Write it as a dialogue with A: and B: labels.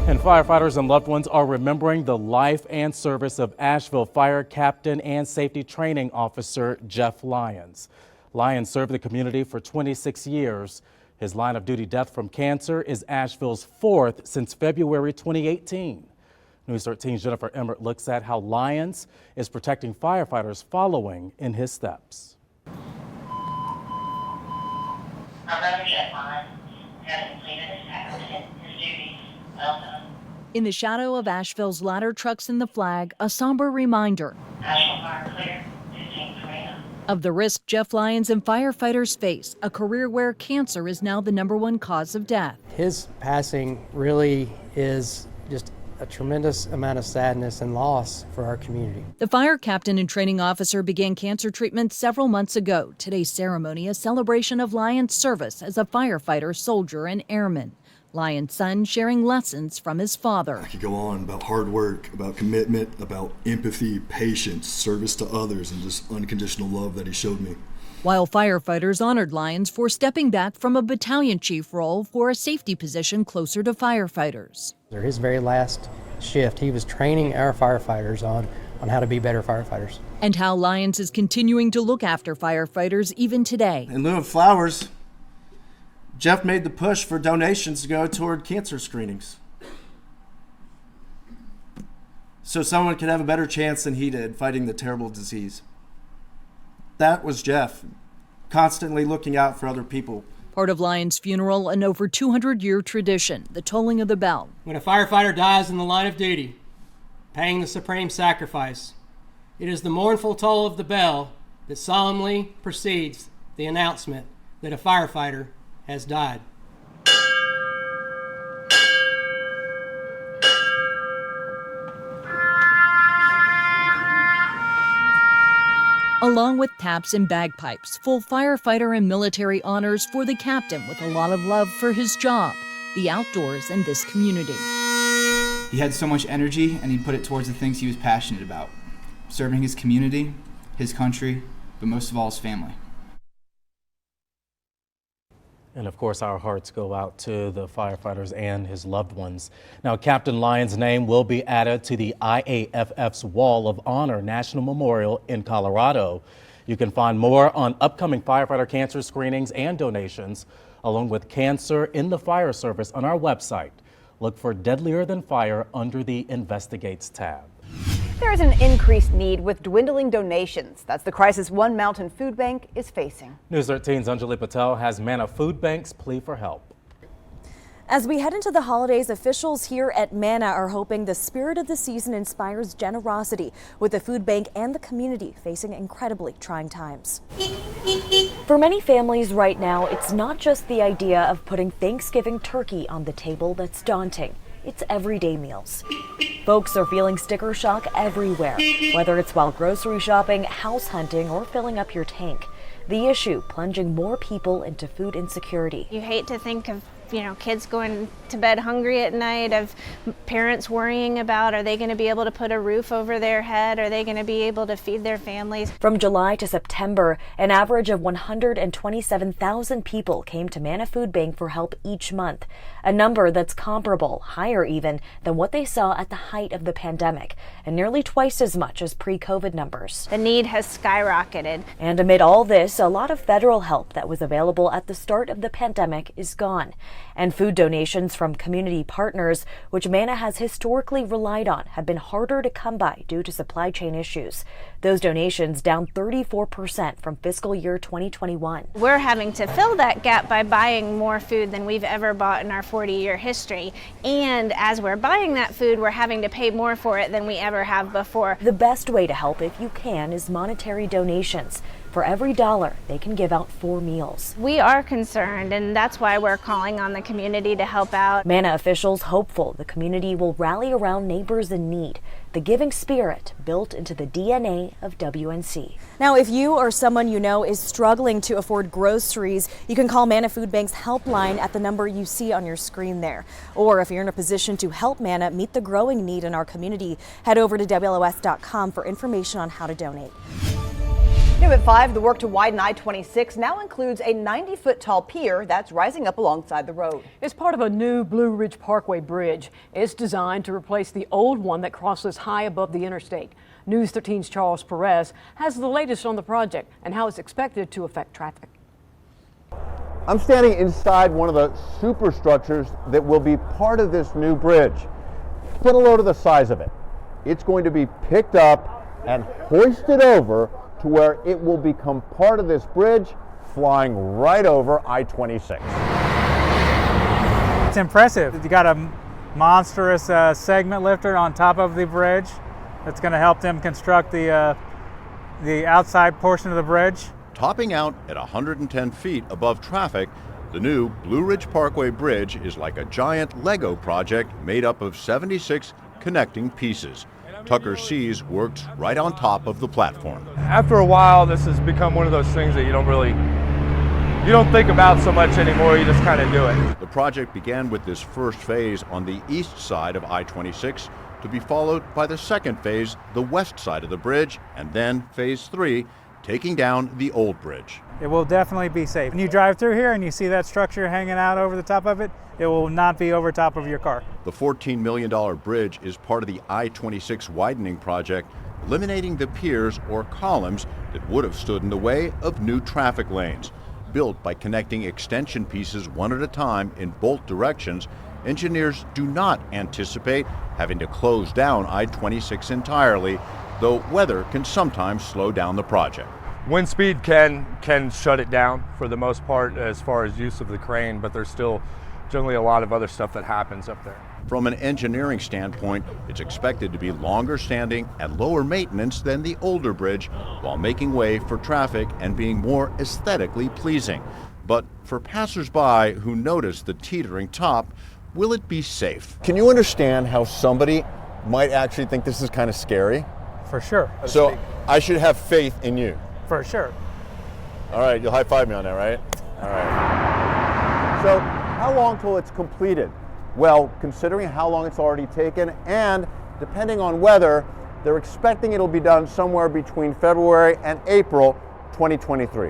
A: And firefighters and loved ones are remembering the life and service of Asheville Fire Captain and Safety Training Officer Jeff Lyons. Lyons served the community for 26 years. His line of duty death from cancer is Asheville's fourth since February 2018. News 13's Jennifer Emmert looks at how Lyons is protecting firefighters following in his steps.
B: Our brother Jeff Lyons has completed his task and his duties well done.
C: In the shadow of Asheville's ladder trucks and the flag, a somber reminder
B: Asheville Fire Clear, 15 Karina.
C: of the risk Jeff Lyons and firefighters face, a career where cancer is now the #1 cause of death.
D: His passing really is just a tremendous amount of sadness and loss for our community.
C: The fire captain and training officer began cancer treatment several months ago. Today's ceremony, a celebration of Lyons' service as a firefighter, soldier, and airman. Lyons' son sharing lessons from his father.
E: I could go on about hard work, about commitment, about empathy, patience, service to others, and just unconditional love that he showed me.
C: While firefighters honored Lyons for stepping back from a battalion chief role for a safety position closer to firefighters.
D: His very last shift, he was training our firefighters on how to be better firefighters.
C: And how Lyons is continuing to look after firefighters even today.
F: In lieu of flowers, Jeff made the push for donations to go toward cancer screenings, so someone could have a better chance than he did fighting the terrible disease. That was Jeff, constantly looking out for other people.
C: Part of Lyons' funeral, an over 200-year tradition, the tolling of the bell.
G: When a firefighter dies in the line of duty, paying the supreme sacrifice, it is the mournful toll of the bell that solemnly precedes the announcement that a firefighter has died.
C: Along with taps and bagpipes, full firefighter and military honors for the captain with a lot of love for his job, the outdoors, and this community.
H: He had so much energy and he put it towards the things he was passionate about, serving his community, his country, but most of all his family.
A: And of course, our hearts go out to the firefighters and his loved ones. Now, Captain Lyons' name will be added to the IAFF's Wall of Honor National Memorial in Colorado. You can find more on upcoming firefighter cancer screenings and donations, along with cancer in the fire service on our website. Look for Deadlier Than Fire under the Investigates tab.
I: There is an increased need with dwindling donations. That's the crisis one mountain food bank is facing.
A: News 13's Anjali Patel has MANNA FoodBank's plea for help.
J: As we head into the holidays, officials here at MANNA are hoping the spirit of the season inspires generosity, with the food bank and the community facing incredibly trying times. For many families right now, it's not just the idea of putting Thanksgiving turkey on the table that's daunting. It's everyday meals. Folks are feeling sticker shock everywhere, whether it's while grocery shopping, house hunting, or filling up your tank. The issue plunging more people into food insecurity.
K: You hate to think of kids going to bed hungry at night, of parents worrying about, are they going to be able to put a roof over their head? Are they going to be able to feed their families?
J: From July to September, an average of 127,000 people came to MANNA FoodBank for help each month, a number that's comparable, higher even, than what they saw at the height of the pandemic, and nearly twice as much as pre-COVID numbers.
K: The need has skyrocketed.
J: And amid all this, a lot of federal help that was available at the start of the pandemic is gone. And food donations from community partners, which MANNA has historically relied on, have been harder to come by due to supply chain issues. Those donations down 34% from fiscal year 2021.
K: We're having to fill that gap by buying more food than we've ever bought in our 40-year history. And as we're buying that food, we're having to pay more for it than we ever have before.
J: The best way to help, if you can, is monetary donations. For every $1, they can give out 4 meals.
K: We are concerned, and that's why we're calling on the community to help out.
J: MANNA officials hopeful the community will rally around neighbors in need, the giving spirit built into the DNA of WNC. Now, if you or someone you know is struggling to afford groceries, you can call MANNA FoodBank's helpline at the number you see on your screen there. Or if you're in a position to help MANNA meet the growing need in our community, head over to WLOS.com for information on how to donate.
I: New at 5, the work to widen I-26 now includes a 90-foot tall pier that's rising up alongside the road.
L: It's part of a new Blue Ridge Parkway bridge. It's designed to replace the old one that crosses high above the interstate. News 13's Charles Perez has the latest on the project and how it's expected to affect traffic.
M: I'm standing inside one of the superstructures that will be part of this new bridge. Get a load of the size of it. It's going to be picked up and hoisted over to where it will become part of this bridge, flying right over I-26.
N: It's impressive. You got a monstrous segment lifter on top of the bridge that's going to help them construct the outside portion of the bridge.
O: Topping out at 110 feet above traffic, the new Blue Ridge Parkway Bridge is like a giant Lego project made up of 76 connecting pieces. Tucker Seas works right on top of the platform.
P: After a while, this has become one of those things that you don't think about so much anymore, you just kind of do it.
O: The project began with this first phase on the east side of I-26 to be followed by the second phase, the west side of the bridge, and then phase 3, taking down the old bridge.
N: It will definitely be safe. When you drive through here and you see that structure hanging out over the top of it, it will not be over top of your car.
O: The $14 million bridge is part of the I-26 widening project, eliminating the piers or columns that would have stood in the way of new traffic lanes. Built by connecting extension pieces one at a time in both directions, engineers do not anticipate having to close down I-26 entirely, though weather can sometimes slow down the project.
P: Wind speed can shut it down for the most part as far as use of the crane, but there's still generally a lot of other stuff that happens up there.
O: From an engineering standpoint, it's expected to be longer standing and lower maintenance than the older bridge, while making way for traffic and being more aesthetically pleasing. But for passersby who notice the teetering top, will it be safe?
M: Can you understand how somebody might actually think this is kind of scary?
N: For sure.
M: So I should have faith in you.
N: For sure.
M: All right, you'll high five me on that, right? All right. So how long till it's completed? Well, considering how long it's already taken and depending on weather, they're expecting it'll be done somewhere between February and April 2023.